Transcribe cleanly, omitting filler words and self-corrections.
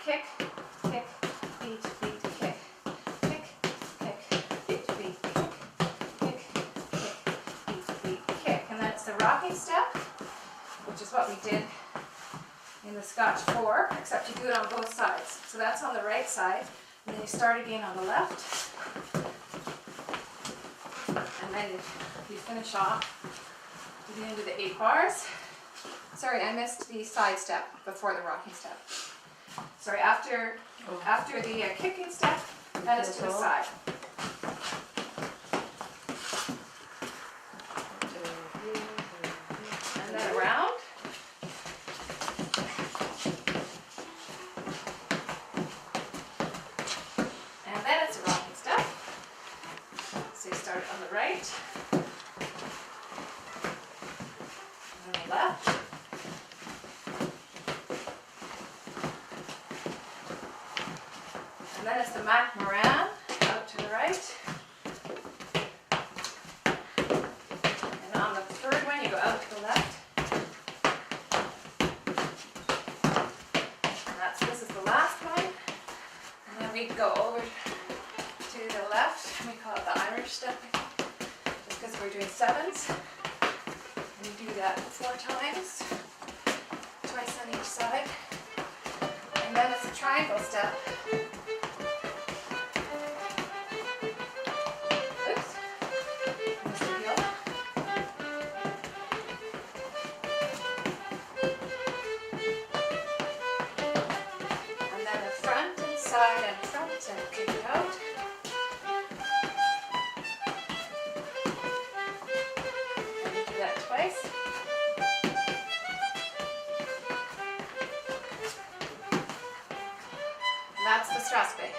kick, kick, beat, beat, kick, kick, kick, beat, beat, kick, kick, kick, beat, beat, kick. And then it's the rocking step, which is what we did in the Scotch 4, except you do it on both sides. So that's on the right side, and then you start again on the left, and then you finish off to the end of the 8 bars. Sorry, I missed the side step before the rocking step. Sorry, after the kicking step, that is to the side. And then around. And then it's a rocking step. So you start on the right, and then the left. And then it's the Mac Moran, out to the right. And on the third one, you go out to the left. And this is the last one. And then we go over to the left. We call it the Irish step, I think, just because we're doing 7s. And you do that 4 times, twice on each side. And then it's a triangle step. Side and front and kick it out. And you do that twice. And that's the strathspey.